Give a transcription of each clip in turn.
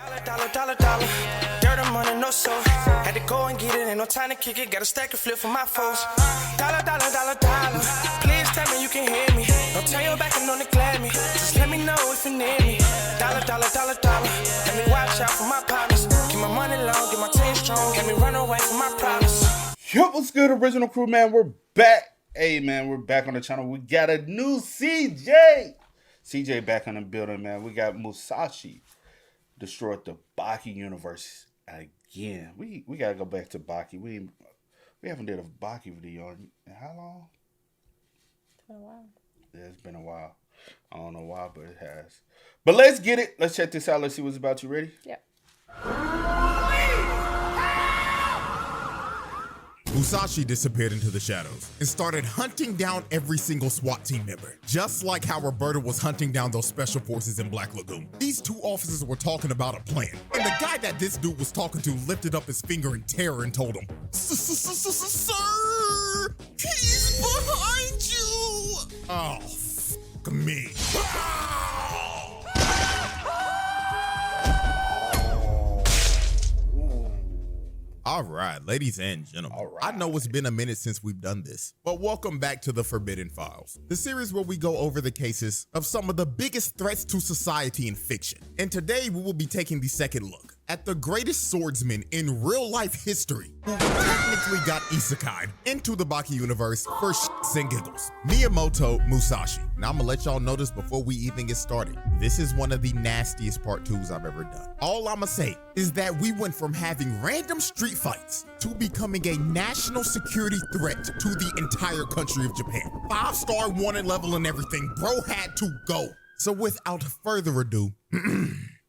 Dollar. Dirt and money, no soul. Had to go and get it, ain't no time to kick it. Got a stack and flip for my foes. Dollar. Please tell me you can hear me. Don't turn your back and don't neglect me. Just let me know if you need me. Dollar. Let me watch out for my partners. Keep my money long, get my team strong. Let me run away from my problems. Yo, what's good, original crew, man? We're back. Hey, man, we're back on the channel. We got a new CJ. CJ back in the building, man. We got Musashi. Destroyed the BAKI universe again. We gotta go back to BAKI. We haven't did a BAKI video in how long? It's been a while. Yeah, it's been a while. I don't know why, but it has. But let's get it. Let's check this out. Let's see what's about. You ready? Yep. Musashi disappeared into the shadows and started hunting down every single SWAT team member, just like how Roberta was hunting down those special forces in Black Lagoon. These two officers were talking about a plan, and the guy that this dude was talking to lifted up his finger in terror and told him, "Sir, he's behind you." Oh, fuck me. All right, ladies and gentlemen, I know it's been a minute since we've done this, but welcome back to the Forbidden Files, the series where we go over the cases of some of the biggest threats to society in fiction. And today we will be taking the second look at the greatest swordsman in real life history, who technically got isekai'd into the BAKI universe for shits and giggles, Miyamoto Musashi. Now I'm gonna let y'all know this before we even get started. This is one of the nastiest part 2s I've ever done. All I'ma say is that we went from having random street fights to becoming a national security threat to the entire country of Japan. 5-star wanted level and everything. Bro had to go. So without further ado,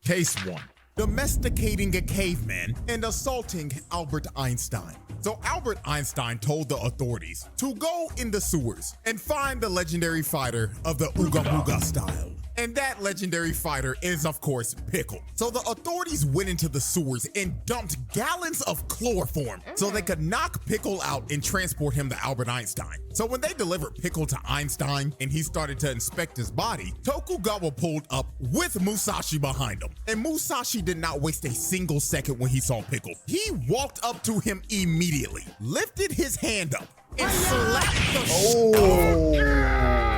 case 1. Domesticating a caveman and assaulting Albert Einstein. So Albert Einstein told the authorities to go in the sewers and find the legendary fighter of the Ooga Booga style. And that legendary fighter is, of course, Pickle. So the authorities went into the sewers and dumped gallons of chloroform so they could knock Pickle out and transport him to Albert Einstein. So when they delivered Pickle to Einstein and he started to inspect his body, Tokugawa pulled up with Musashi behind him. And Musashi did not waste a single second when he saw Pickle. He walked up to him immediately, lifted his hand up, and slapped the shit out of him.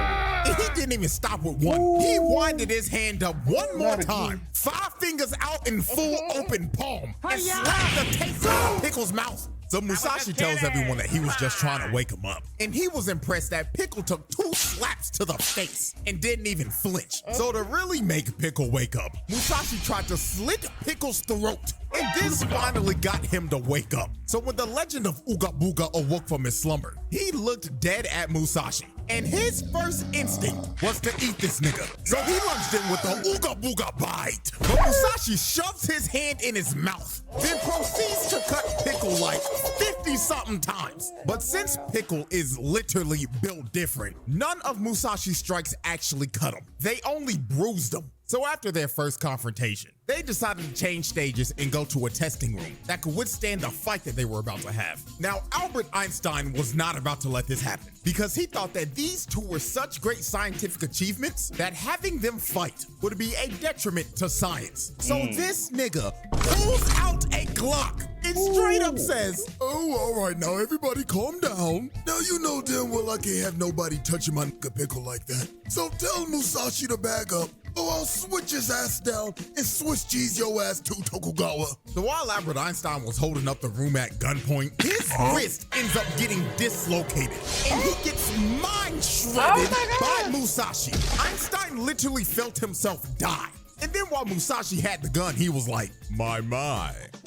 And he didn't even stop with one. He winded his hand up one more time, 5 fingers out in full open palm, and slapped the taste out of Pickle's mouth. So Musashi tells everyone that he was just trying to wake him up. And he was impressed that Pickle took 2 slaps to the face and didn't even flinch. So to really make Pickle wake up, Musashi tried to slit Pickle's throat. And this finally got him to wake up. So when the legend of Ooga Booga awoke from his slumber, he looked dead at Musashi. And his first instinct was to eat this nigga. So he lunged in with the Ooga Booga bite. But Musashi shoves his hand in his mouth, then proceeds to cut Pickle like 50-something times. But since Pickle is literally built different, none of Musashi's strikes actually cut him. They only bruised him. So after their first confrontation, they decided to change stages and go to a testing room that could withstand the fight that they were about to have. Now, Albert Einstein was not about to let this happen because he thought that these two were such great scientific achievements that having them fight would be a detriment to science. So this nigga pulls out a Glock and straight up says, "Oh, all right, now everybody calm down. Now you know damn well I can't have nobody touching my nigga Pickle like that. So tell Musashi to back up, or I'll switch his ass down and Swiss cheese your ass to Tokugawa." So while Albert Einstein was holding up the room at gunpoint, his wrist ends up getting dislocated and he gets mind shredded by Musashi. Einstein literally felt himself die. And then while Musashi had the gun, he was like, my.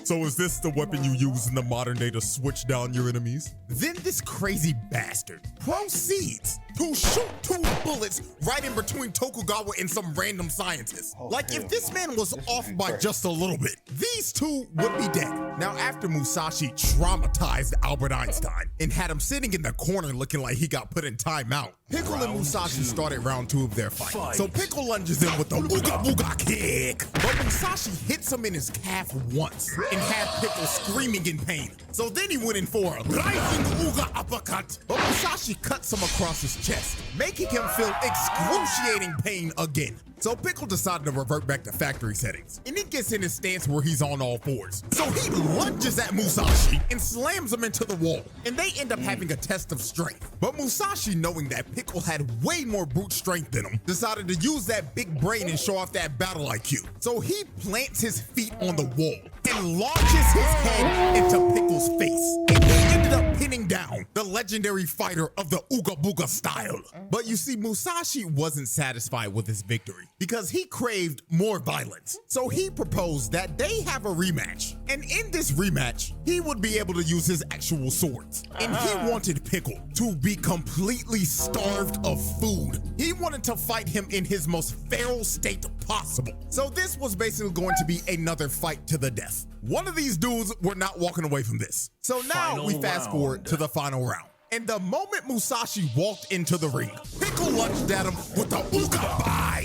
So is this the weapon you use in the modern day to switch down your enemies? Then this crazy bastard proceeds to shoot 2 bullets right in between Tokugawa and some random scientist. Like if this man was off by just a little bit, these 2 would be dead. Now after Musashi traumatized Albert Einstein and had him sitting in the corner looking like he got put in timeout, Pickle and Musashi started round 2 of their fight. So Pickle lunges in with the Ooga Booga kick, but Musashi hits him in his calf once and had Pickle screaming in pain. So then he went in for a rising Ooga uppercut, but Musashi cuts him across his chest, making him feel excruciating pain again. So Pickle decided to revert back to factory settings, and he gets in his stance where he's on all fours. So he lunges at Musashi and slams him into the wall, and they end up having a test of strength. But Musashi, knowing that Pickle had way more brute strength than him, decided to use that big brain and show off that battle IQ. So he plants his feet on the wall and launches his head into Pickle's face. And he ended up pinning down the legendary fighter of the Ooga Booga style. But you see, Musashi wasn't satisfied with his victory because he craved more violence. So he proposed that they have a rematch. And in this rematch, he would be able to use his actual swords. And he wanted Pickle to be completely starved of food. He wanted to fight him in his most feral state possible. So this was basically going to be another fight to the death. One of these dudes were not walking away from this. So now we fast forward to the final round. And the moment Musashi walked into the ring, Pickle lunged at him with the Ooga Bite.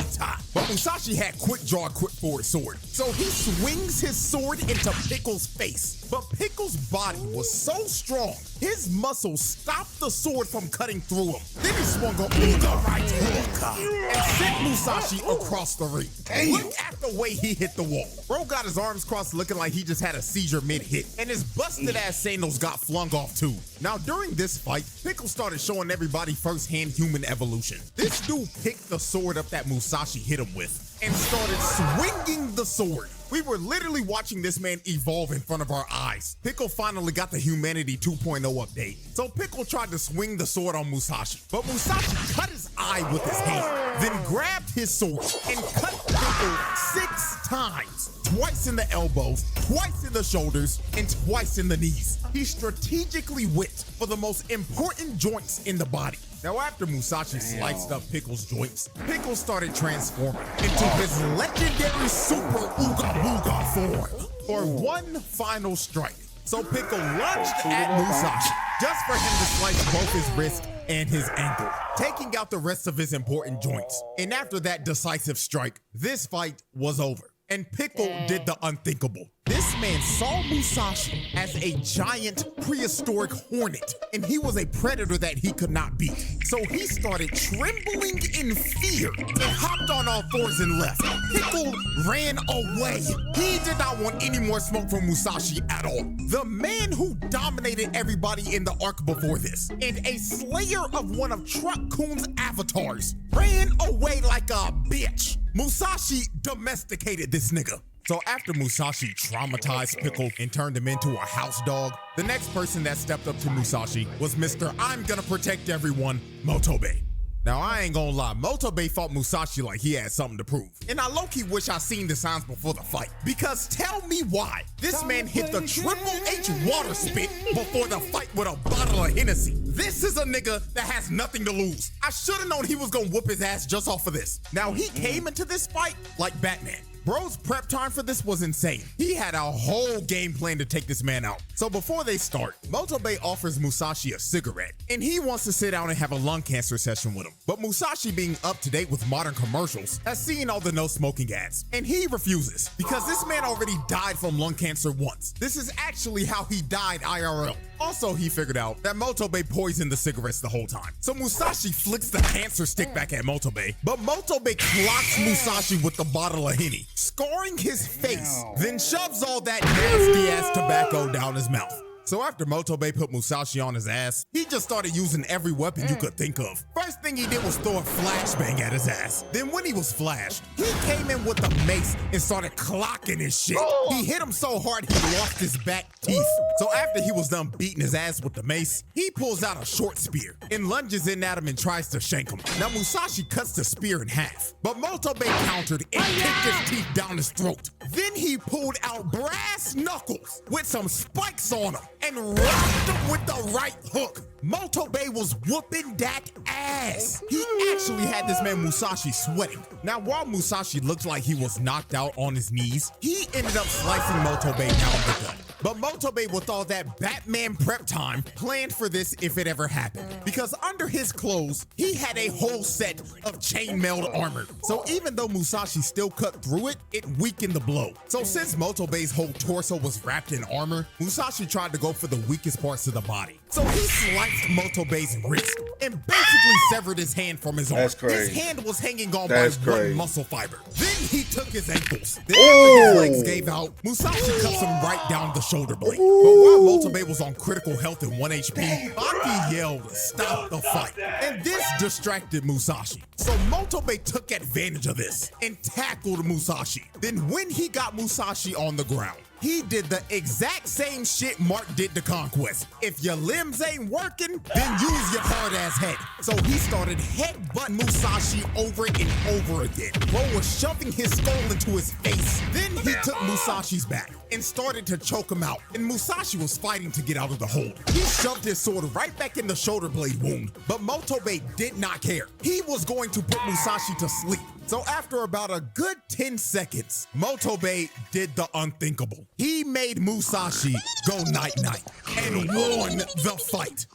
But Musashi had quick draw, quick forward sword. So he swings his sword into Pickle's face. But Pickle's body was so strong, his muscles stopped the sword from cutting through him. Then he swung a Ooga right hook and sent Musashi across the ring. Look at the way he hit the wall. Bro got his arms crossed looking like he just had a seizure mid-hit. And his busted ass sandals got flung off too. Now during this fight, Pickle started showing everybody firsthand human evolution. This dude picked the sword up that Musashi hit him with and started swinging the sword. We were literally watching this man evolve in front of our eyes. Pickle finally got the Humanity 2.0 update. So Pickle tried to swing the sword on Musashi, but Musashi cut his eye with his hand, then grabbed his sword and cut Pickle 6 times. Twice in the elbows, twice in the shoulders, and twice in the knees. He strategically went for the most important joints in the body. Now after Musashi sliced up Pickle's joints, Pickle started transforming into his legendary Super Ooga Booga form for one final strike. So Pickle lunged at Musashi just for him to slice both his wrist and his ankle, taking out the rest of his important joints. And after that decisive strike, this fight was over. And Pickle did the unthinkable. This man saw Musashi as a giant prehistoric hornet, and he was a predator that he could not beat. So he started trembling in fear and hopped on all fours and left. Pickle ran away. He did not want any more smoke from Musashi at all. The man who dominated everybody in the arc before this, and a slayer of one of Truck Coon's avatars, ran away like a bitch. Musashi domesticated this nigga. So after Musashi traumatized Pickle and turned him into a house dog, the next person that stepped up to Musashi was Mr. I'm gonna protect everyone, Motobe. Now I ain't gonna lie, Motobe fought Musashi like he had something to prove. And I low-key wish I seen the signs before the fight. Because tell me why this man hit the Triple H water spit before the fight with a bottle of Hennessy. This is a nigga that has nothing to lose. I should've known he was gonna whoop his ass just off of this. Now he came into this fight like Batman. Bro's prep time for this was insane. He had a whole game plan to take this man out. So before they start, Motobe offers Musashi a cigarette, and he wants to sit down and have a lung cancer session with him. But Musashi, being up to date with modern commercials, has seen all the no smoking ads, and he refuses because this man already died from lung cancer once. This is actually how he died IRL. Also, he figured out that Motobe poisoned the cigarettes the whole time. So Musashi flicks the cancer stick back at Motobe, but Motobe clocks Musashi with the bottle of Henny, scarring his face, then shoves all that nasty ass tobacco down his mouth. So after Motobe put Musashi on his ass, he just started using every weapon you could think of. First thing he did was throw a flashbang at his ass. Then when he was flashed, he came in with a mace and started clocking his shit. He hit him so hard he lost his back teeth. So after he was done beating his ass with the mace, he pulls out a short spear and lunges in at him and tries to shank him. Now Musashi cuts the spear in half, but Motobe countered and kicked his teeth down his throat. Then he pulled out brass knuckles with some spikes on them and rocked him with the right hook. Motobe was whooping that ass. He actually had this man Musashi sweating. Now, while Musashi looked like he was knocked out on his knees, he ended up slicing Motobe down the gut. But Motobe, with all that Batman prep time, planned for this if it ever happened. Because under his clothes, he had a whole set of chainmail armor. So even though Musashi still cut through it, it weakened the blow. So since Motobe's whole torso was wrapped in armor, Musashi tried to go for the weakest parts of the body. So he sliced Motobe's wrist and basically severed his hand from his arm. That's crazy. His hand was hanging on That's by crazy. one muscle fiber. Then he took his ankles. Then after his legs gave out, Musashi cuts him right down the shoulder blade. But while Motobe was on critical health and 1 HP, BAKI yelled, "Stop the fight." And this distracted Musashi. So Motobe took advantage of this and tackled Musashi. Then when he got Musashi on the ground, he did the exact same shit Mark did to Conquest. If your limbs ain't working, then use your hard ass head. So he started headbutting Musashi over and over again. Bro was shoving his skull into his face. Then he took Musashi's back and started to choke him out. And Musashi was fighting to get out of the hold. He shoved his sword right back in the shoulder blade wound, but Motobe did not care. He was going to put Musashi to sleep. So after about a good 10 seconds, Motobe did the unthinkable. He made Musashi go night-night and won the fight.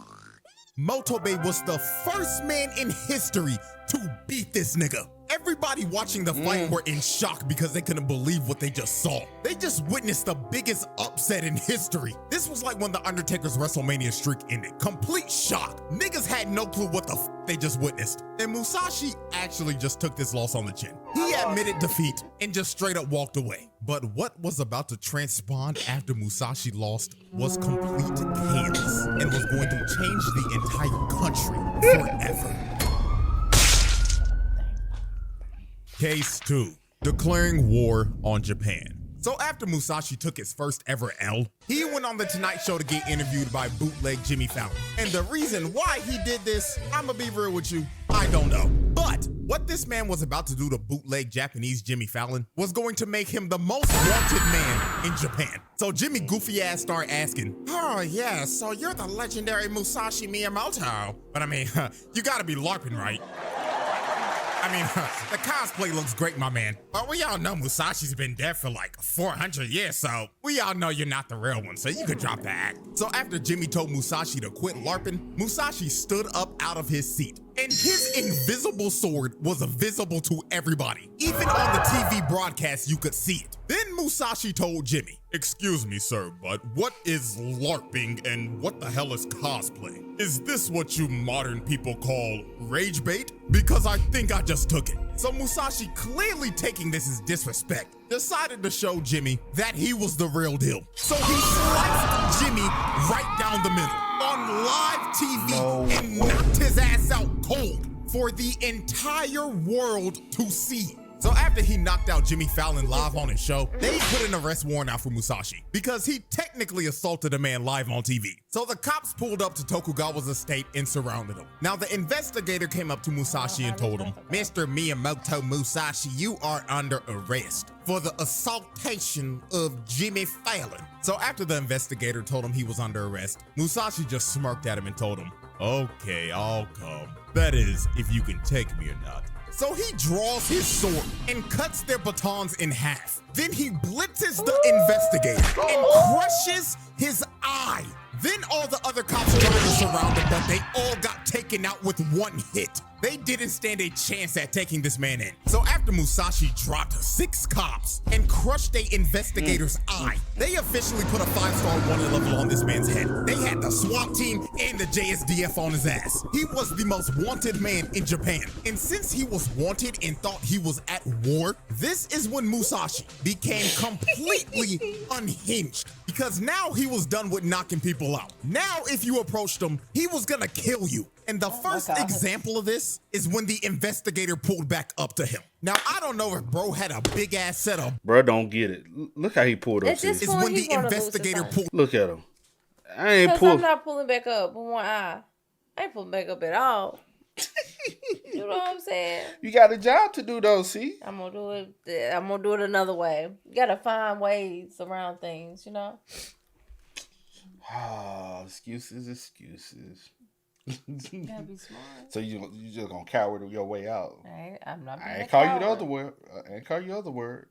Motobe was the first man in history to beat this nigga. Everybody watching the fight were in shock because they couldn't believe what they just saw. They just witnessed the biggest upset in history. This was like when The Undertaker's WrestleMania streak ended. Complete shock. Niggas had no clue what the they just witnessed. And Musashi actually just took this loss on the chin. He admitted defeat and just straight up walked away. But what was about to transpire after Musashi lost was complete chaos and was going to change the entire country forever. Case 2, declaring war on Japan. So after Musashi took his first ever L, he went on The Tonight Show to get interviewed by bootleg Jimmy Fallon. And the reason why he did this, I'ma be real with you, I don't know. But what this man was about to do to bootleg Japanese Jimmy Fallon was going to make him the most wanted man in Japan. So Jimmy goofy ass started asking, "Oh yeah, so you're the legendary Musashi Miyamoto. But I mean, you gotta be LARPing, right?" I mean, the cosplay looks great, my man. But we all know Musashi's been dead for like 400 years, so we all know you're not the real one, so you could drop the act. So after Jimmy told Musashi to quit LARPing, Musashi stood up out of his seat. And his invisible sword was visible to everybody. Even on the TV broadcast, you could see it. Then Musashi told Jimmy, "Excuse me, sir, but what is LARPing and what the hell is cosplay? Is this what you modern people call rage bait? Because I think I just took it." So Musashi, clearly taking this as disrespect, decided to show Jimmy that he was the real deal. So he sliced Jimmy right down the middle on live TV and knocked his ass out cold for the entire world to see. So after he knocked out Jimmy Fallon live on his show, they put an arrest warrant out for Musashi because he technically assaulted a man live on TV. So the cops pulled up to Tokugawa's estate and surrounded him. Now the investigator came up to Musashi and told him, "Mr. Miyamoto Musashi, you are under arrest for the assaultation of Jimmy Fallon." So after the investigator told him he was under arrest, Musashi just smirked at him and told him, "Okay, I'll come. That is, if you can take me or not." So he draws his sword and cuts their batons in half. Then he blitzes the investigator and crushes his eye. Then all the other cops tried to surround him, but they all got taken out with one hit. They didn't stand a chance at taking this man in. So after Musashi dropped 6 cops and crushed a investigator's eye, they officially put a 5-star wanted level on this man's head. They had the SWAT team and the JSDF on his ass. He was the most wanted man in Japan. And since he was wanted and thought he was at war, this is when Musashi became completely unhinged. Because now he was done with knocking people out. Now if you approached him, he was gonna kill you. And the first example of this is when the investigator pulled back up to him. Now, I don't know if bro had a big ass setup. Bro, don't get it. Look how he pulled up. It's just to Is when the investigator pulled. Look at him. I ain't Because pull. I'm not pulling back up with one eye. I ain't pulling back up at all. You know what I'm saying? You got a job to do though, see? I'm gonna do it. I'm gonna do it another way. You gotta find ways around things, you know. Ah, excuses. You gotta be smart. So you just gonna cower your way out. I'm not. I ain't call you the other word. I ain't call you the other word.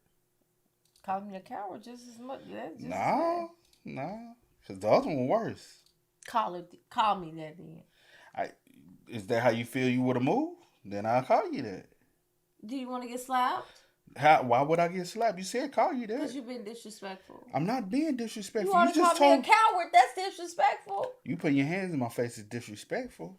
Call me a coward just as much. Just Nah. Nah, because the other one worse. Call me that then. Is that how you feel you would have moved? Then I'll call you that. Do you want to get slapped? Why would I get slapped? You said call you that. Because you've been disrespectful. I'm not being disrespectful. You want to call me a coward? That's disrespectful. You putting your hands in my face is disrespectful.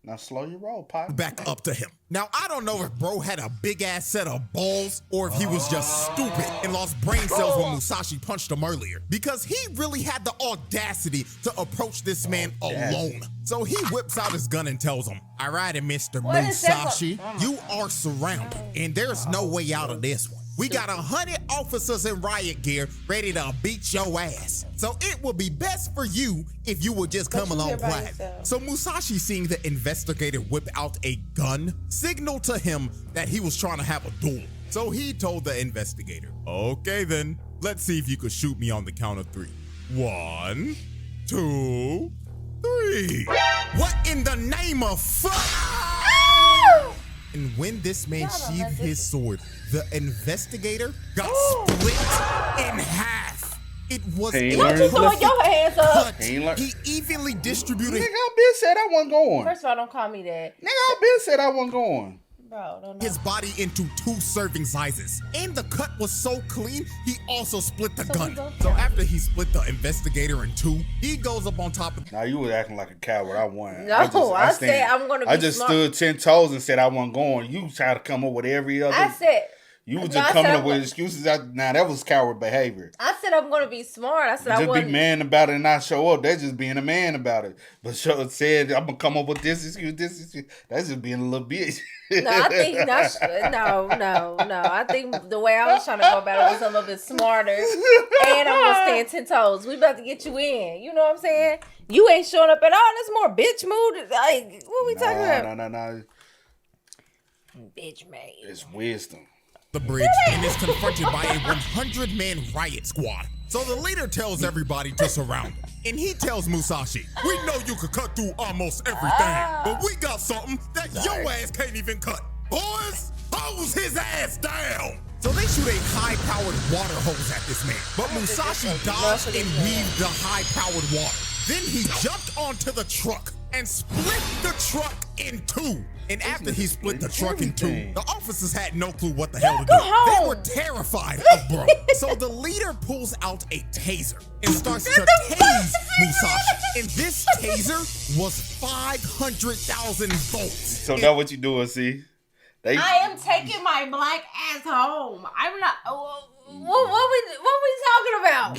Now slow your roll, Pop. Back up to him. Now, I don't know if bro had a big ass set of balls or if he was just stupid and lost brain cells when Musashi punched him earlier, because he really had the audacity to approach this man alone. So he whips out his gun and tells him, all right, Mr. Musashi, you are surrounded and there's no way out of this one. We got 100 officers in riot gear ready to beat your ass. So it would be best for you if you would just come along quiet. So Musashi, seeing the investigator whip out a gun, signaled to him that he was trying to have a duel. So he told the investigator, okay then, let's see if you could shoot me on the count of 3. 1, 2, 3. What in the name of fuck? And when this man sheathed his sword, the investigator got split in half. It was a throwing your hands up. He evenly distributed. Nigga, I been said I wasn't going. First of all, don't call me that. Nigga, I been said I wasn't going. Bro, don't know. His body into 2 serving sizes. And the cut was so clean, he also split the gun. So after he split the investigator in 2, he goes up on top of... Now you was acting like a coward. I won. No, I said I'm going to be I just stood 10 toes and said I wasn't going. You tried to come up with every other... I said... You was just coming up with excuses. Now that was coward behavior. I said I'm going to be smart. I said I wasn't. Just be man about it and not show up. That's just being a man about it. But said I'm going to come up with this excuse. That's just being a little bitch. No, I think no. I think the way I was trying to go about it was a little bit smarter. And I'm going to stand 10 toes. We about to get you in. You know what I'm saying? You ain't showing up at all. That's more bitch mood. Like, what we talking about? No. Bitch made. It's wisdom. The bridge and is confronted by a 100-man riot squad. So the leader tells everybody to surround him. And he tells Musashi, we know you could cut through almost everything, but we got something that your ass can't even cut. Boys, hose his ass down. So they shoot a high-powered water hose at this man, but Musashi dodged and weaved the high-powered water. Then he jumped onto the truck and split the truck in 2. And after he split the truck in 2, the officers had no clue what the hell to do. They were terrified of bro. So the leader pulls out a taser and starts to tase Musashi. And this taser was 500,000 volts. So that's what you doing, see? I am taking my black ass home. I'm not... What we talking about?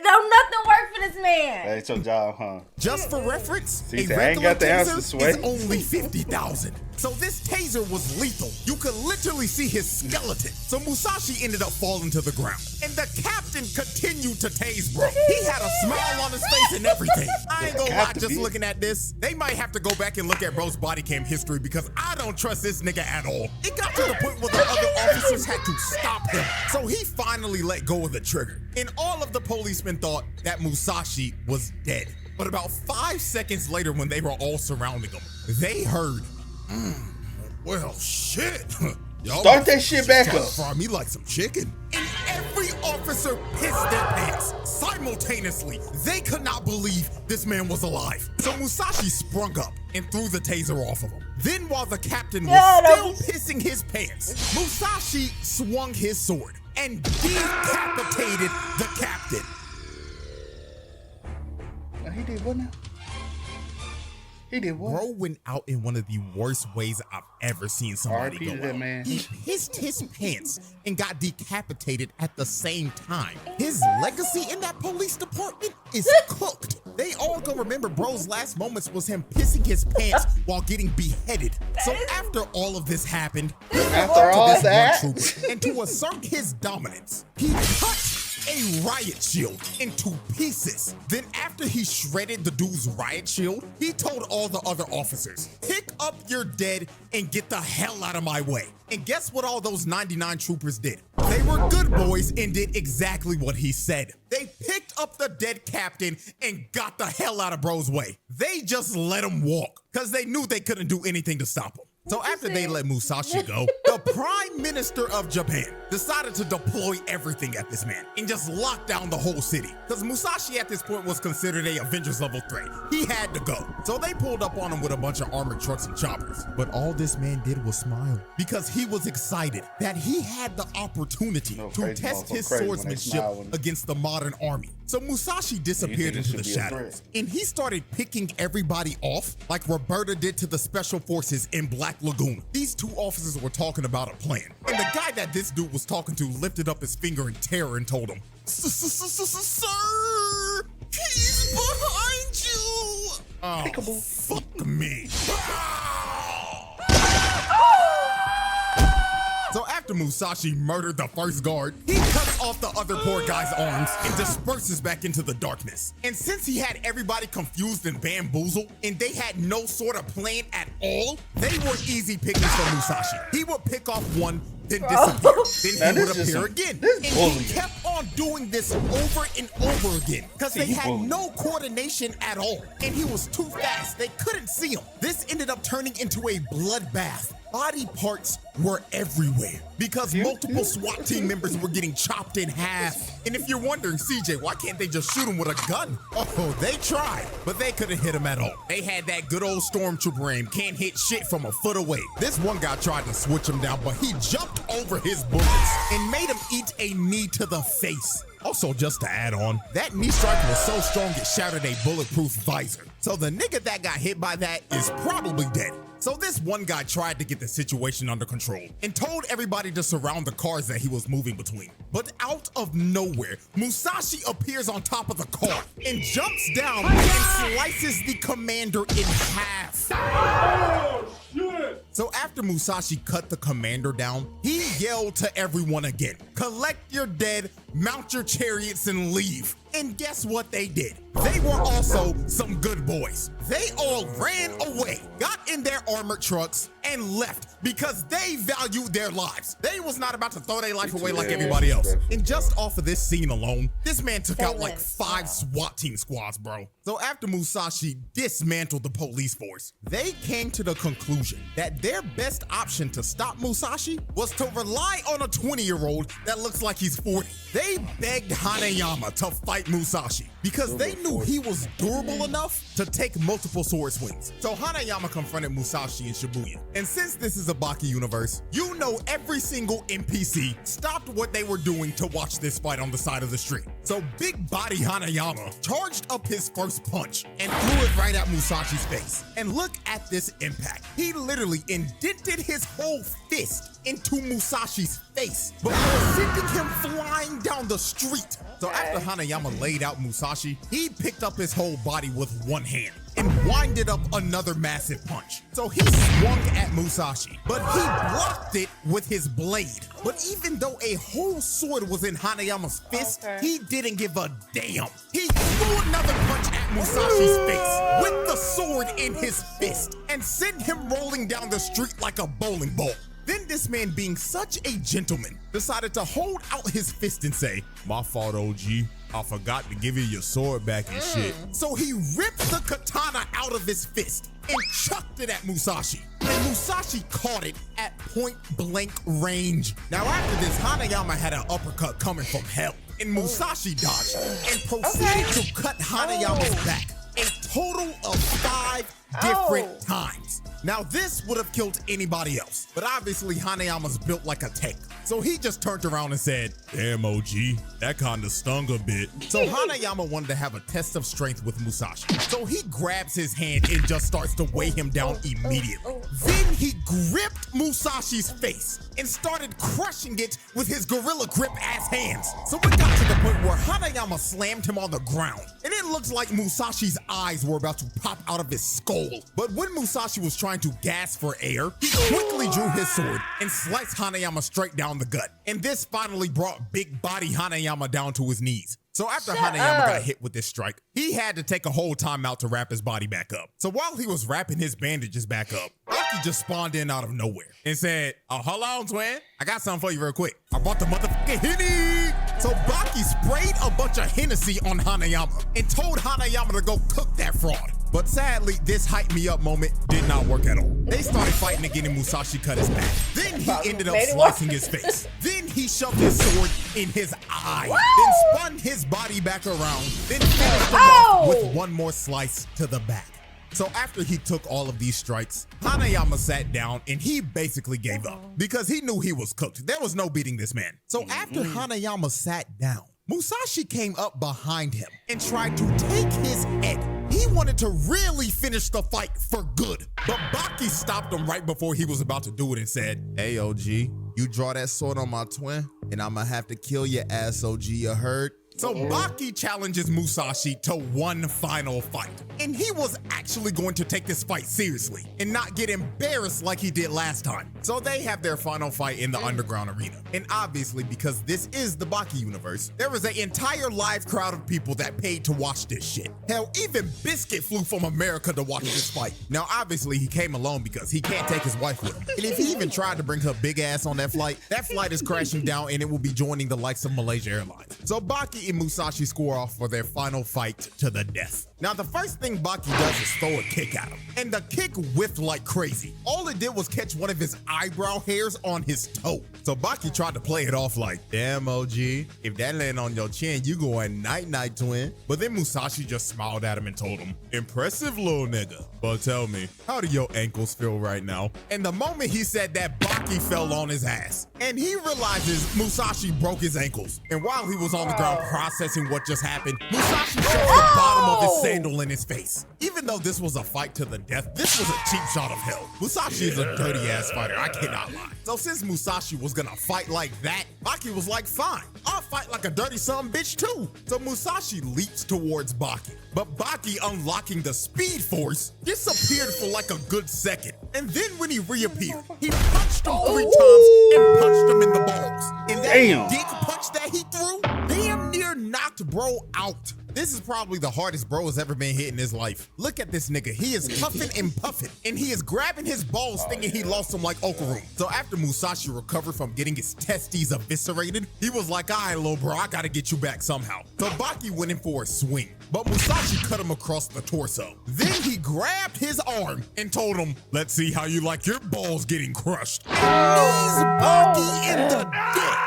No, nothing worked for this man. That's your job, huh? Just for reference, See, a regular taser is only 50,000. So this taser was lethal. You could literally see his skeleton. So Musashi ended up falling to the ground. And the captain continued to tase bro. He had a smile on his face and everything. I ain't gonna lie, just looking at this, they might have to go back and look at bro's body cam history because I don't trust this nigga at all. It got to the point where the other officers had to stop him. So he finally let go of the trigger. And all of the policemen thought that Musashi was dead. But about 5 seconds later, when they were all surrounding him, they heard, well, shit. Y'all start that shit back up. Fry me like some chicken. And every officer pissed their pants simultaneously. They could not believe this man was alive. So Musashi sprung up and threw the taser off of him. Then while the captain was still pissing his pants, Musashi swung his sword and decapitated the captain. He did what now? He did what? Bro went out in one of the worst ways I've ever seen somebody go out. Man. He pissed his pants and got decapitated at the same time. His legacy in that police department is cooked. They all gonna remember bro's last moments was him pissing his pants while getting beheaded. So after all of this happened, after all that, and to assert his dominance, he cut a riot shield into pieces. Then after he shredded the dude's riot shield, he told all the other officers, pick up your dead and get the hell out of my way. And guess what all those 99 troopers did? They were good boys and did exactly what he said. They picked up the dead captain and got the hell out of bro's way. They just let him walk because they knew they couldn't do anything to stop him. So after they let Musashi go, the Prime Minister of Japan decided to deploy everything at this man and just lock down the whole city. Because Musashi at this point was considered a Avengers level threat. He had to go. So they pulled up on him with a bunch of armored trucks and choppers. But all this man did was smile because he was excited that he had the opportunity to test his swordsmanship against the modern army. So Musashi disappeared into the shadows, and he started picking everybody off like Roberta did to the special forces in Black Lagoon. These two officers were talking about a plan, and the guy that this dude was talking to lifted up his finger in terror and told him, "Sir, he's behind you." Oh, fuck me. So after Musashi murdered the first guard, he cuts off the other poor guy's arms and disperses back into the darkness. And since he had everybody confused and bamboozled, and they had no sort of plan at all, they were easy pickings for Musashi. He would pick off one, then disappear. Then he would appear again. And he kept on doing this over and over again because they had no coordination at all. And he was too fast. They couldn't see him. This ended up turning into a bloodbath. Body parts were everywhere because multiple SWAT team members were getting chopped in half. And if you're wondering, CJ, why can't they just shoot him with a gun? Oh, they tried, but they couldn't hit him at all. They had that good old stormtrooper aim, can't hit shit from a foot away. This one guy tried to switch him down, but he jumped over his bullets and made him eat a knee to the face. Also, just to add on, that knee strike was so strong it shattered a bulletproof visor. So the nigga that got hit by that is probably dead. So this one guy tried to get the situation under control and told everybody to surround the cars that he was moving between. But out of nowhere, Musashi appears on top of the car and jumps down and slices the commander in half. Oh, shit. So after Musashi cut the commander down, he yelled to everyone again, "Collect your dead, mount your chariots, and leave." And guess what they did? They were also some good boys. They all ran away, got in their armored trucks, and left because they valued their lives. They was not about to throw their life away like everybody else. And just off of this scene alone, this man took out like 5 SWAT team squads, bro. So after Musashi dismantled the police force, they came to the conclusion that their best option to stop Musashi was to rely on a 20-year-old that looks like he's 40. They begged Hanayama to fight Musashi because they knew he was durable enough to take multiple sword swings. So Hanayama confronted Musashi in Shibuya. And since this is a BAKI universe, you know every single NPC stopped what they were doing to watch this fight on the side of the street. So big body Hanayama charged up his first punch and threw it right at Musashi's face. And look at this impact. He literally indented his whole fist into Musashi's face before sending him flying down the street. So after Hanayama laid out Musashi, he picked up his whole body with one hand and winded up another massive punch. So he swung at Musashi, but he blocked it with his blade. But even though a whole sword was in Hanayama's fist, he didn't give a damn. He threw another punch at Musashi's face with the sword in his fist and sent him rolling down the street like a bowling ball. Then this man, being such a gentleman, decided to hold out his fist and say, "My fault, OG. I forgot to give you your sword back and shit." So he ripped the katana out of his fist and chucked it at Musashi. And Musashi caught it at point blank range. Now after this, Hanayama had an uppercut coming from hell, and Musashi dodged and proceeded to cut Hanayama's back a total of 5 different times. Now this would have killed anybody else, but obviously Hanayama's built like a tank. So he just turned around and said, "Damn, OG, that kinda stung a bit." So Hanayama wanted to have a test of strength with Musashi. So he grabs his hand and just starts to weigh him down immediately. Then he gripped Musashi's face and started crushing it with his gorilla grip ass hands. So it got to the point where Hanayama slammed him on the ground, and it looks like Musashi's eyes were about to pop out of his skull. But when Musashi was trying to gasp for air, he quickly drew his sword and sliced Hanayama straight down the gut. And this finally brought big body Hanayama down to his knees. So after Hanayama got hit with this strike, he had to take a whole time out to wrap his body back up. So while he was wrapping his bandages back up, BAKI just spawned in out of nowhere and said, "Oh, hold on, twin. I got something for you real quick. I brought the motherfucking Henny." So BAKI sprayed a bunch of Hennessy on Hanayama and told Hanayama to go cook that fraud. But sadly, this hype me up moment did not work at all. They started fighting again and Musashi cut his back. Then he ended up slicing his face. Then he shoved his sword in his eye. Then spun his body back around. Then finished him off with one more slice to the back. So after he took all of these strikes, Hanayama sat down and he basically gave up because he knew he was cooked. There was no beating this man. So after Hanayama sat down, Musashi came up behind him and tried to take his head. He wanted to really finish the fight for good. But BAKI stopped him right before he was about to do it and said, "Hey, OG, you draw that sword on my twin and I'ma have to kill your ass, OG, you heard?" So BAKI challenges Musashi to one final fight. And he was actually going to take this fight seriously and not get embarrassed like he did last time. So they have their final fight in the underground arena. And obviously, because this is the BAKI universe, there was an entire live crowd of people that paid to watch this shit. Hell, even Biscuit flew from America to watch this fight. Now, obviously, he came alone because he can't take his wife with him. And if he even tried to bring her big ass on that flight is crashing down and it will be joining the likes of Malaysia Airlines. So BAKI and Musashi score off for their final fight to the death. Now, the first thing BAKI does is throw a kick at him, and the kick whiffed like crazy. All it did was catch one of his eyebrow hairs on his toe. So BAKI tried to play it off like, "Damn, OG, if that land on your chin, you going night-night, twin." But then Musashi just smiled at him and told him, "Impressive, little nigga. But tell me, how do your ankles feel right now?" And the moment he said that, BAKI fell on his ass. And he realizes Musashi broke his ankles. And while he was on the ground processing what just happened, Musashi shoved the bottom of his sandal in his face. Even though this was a fight to the death, this was a cheap shot of hell. Musashi is a dirty ass fighter, I cannot lie. So since Musashi was gonna fight like that, BAKI was like, "Fine, I'll fight like a dirty son bitch too." So Musashi leaps towards BAKI, but BAKI, unlocking the speed force, disappeared for like a good second. And then when he reappeared, he punched him 3 times and punched him in the balls. And that dick punch that he threw damn near knocked bro out. This is probably the hardest bro has ever been hit in his life. Look at this nigga. He is puffing and puffing, and he is grabbing his balls thinking he lost them like Okaru. So after Musashi recovered from getting his testes eviscerated, he was like, "All right, little bro, I gotta get you back somehow." So BAKI went in for a swing, but Musashi cut him across the torso. Then he grabbed his arm and told him, "Let's see how you like your balls getting crushed." And knees BAKI in the dick.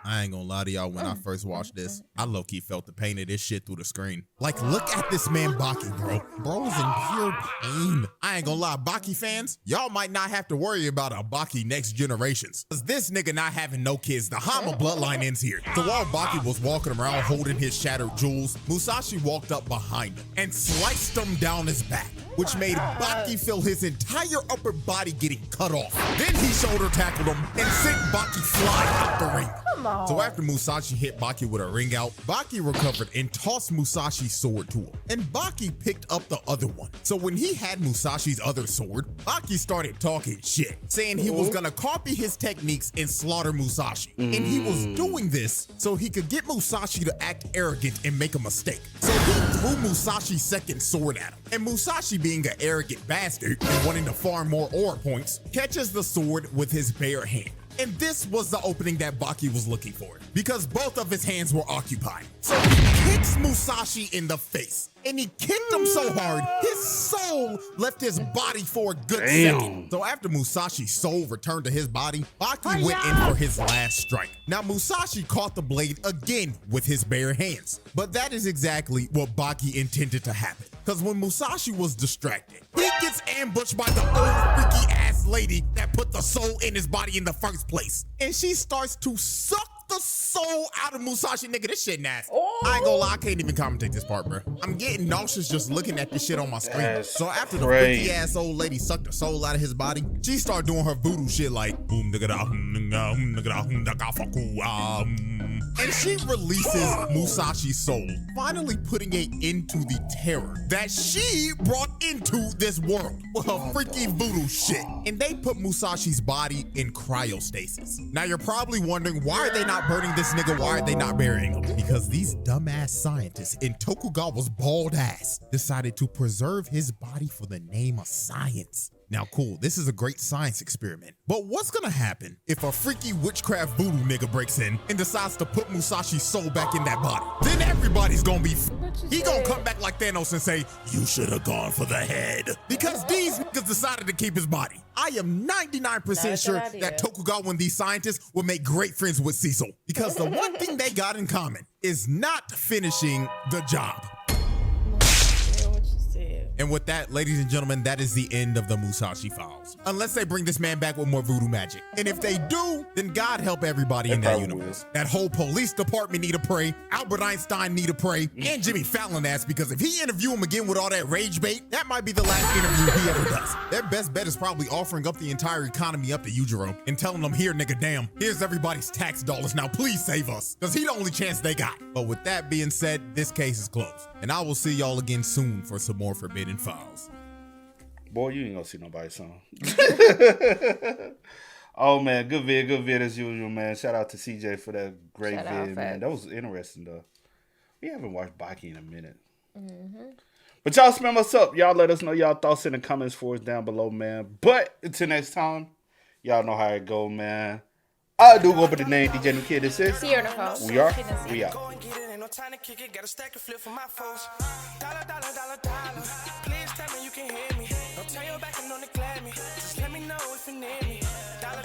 I ain't gonna lie to y'all, when I first watched this, I low-key felt the pain of this shit through the screen. Like, look at this man BAKI, bro. Bro's in pure pain. I ain't gonna lie, BAKI fans, y'all might not have to worry about a BAKI next generations. Cause this nigga not having no kids, the Hama bloodline ends here. So while BAKI was walking around holding his shattered jewels, Musashi walked up behind him and sliced him down his back, which made BAKI feel his entire upper body getting cut off. Then he shoulder tackled him and sent BAKI flying out the ring. So after Musashi hit BAKI with a ring out, BAKI recovered and tossed Musashi's sword to him. And BAKI picked up the other one. So when he had Musashi's other sword, BAKI started talking shit, saying he was gonna copy his techniques and slaughter Musashi. And he was doing this so he could get Musashi to act arrogant and make a mistake. So he threw Musashi's second sword at him. And Musashi, being an arrogant bastard and wanting to farm more aura points, catches the sword with his bare hand. And this was the opening that BAKI was looking for, because both of his hands were occupied. So he kicks Musashi in the face, and he kicked him so hard, his soul left his body for a good second. So after Musashi's soul returned to his body, BAKI went in for his last strike. Now Musashi caught the blade again with his bare hands, but that is exactly what BAKI intended to happen. Because when Musashi was distracted, he gets ambushed by the old freaky ass lady that put the soul in his body in the first place. And she starts to suck the soul out of Musashi. Nigga, this shit nasty. I ain't gonna lie, I can't even commentate this part, bro. I'm getting nauseous just looking at this shit on my screen. So after the freaky ass old lady sucked the soul out of his body, she started doing her voodoo shit like, and she releases Musashi's soul, finally putting it into the terror that she brought into this world with her freaky voodoo shit. And they put Musashi's body in cryostasis. Now you're probably wondering, why are they not burning this nigga? Why are they not burying him? Because these dumbass scientists in Tokugawa's bald ass decided to preserve his body for the name of science. Now cool, this is a great science experiment, but what's gonna happen if a freaky witchcraft voodoo nigga breaks in and decides to put Musashi's soul back in that body? Then everybody's gonna be he gonna come back like Thanos and say, you should have gone for the head. Because these niggas decided to keep his body. I am 99% sure that Tokugawa and these scientists will make great friends with Cecil. Because the one thing they got in common is not finishing the job. And with that, ladies and gentlemen, that is the end of the Musashi Files. Unless they bring this man back with more voodoo magic. And if they do, then God help everybody in that universe. That whole police department need to pray, Albert Einstein need to pray, and Jimmy Fallon ass, because if he interview him again with all that rage bait, that might be the last interview he ever does. Their best bet is probably offering up the entire economy up to Yujiro and telling them, here nigga, damn, here's everybody's tax dollars, now please save us. Because he the only chance they got. But with that being said, this case is closed. And I will see y'all again soon for some more Forbidden Files. Boy, you ain't gonna see nobody soon. Oh man, good vid as usual, man. Shout out to CJ for that great vid, man. That was interesting though. We haven't watched BAKI in a minute. But y'all spam us up. Y'all let us know y'all thoughts in the comments for us down below, man. But until next time, y'all know how it go, man. I do go by the name DJ New Kid. This is See you, Nicole. We out. Go and get it, ain't no time to kick it. Got a stack of flip for my foes. Dollar. Please tell me you can hear me. Don't turn your back and don't neglect me. Just let me know if you need me. Dollar.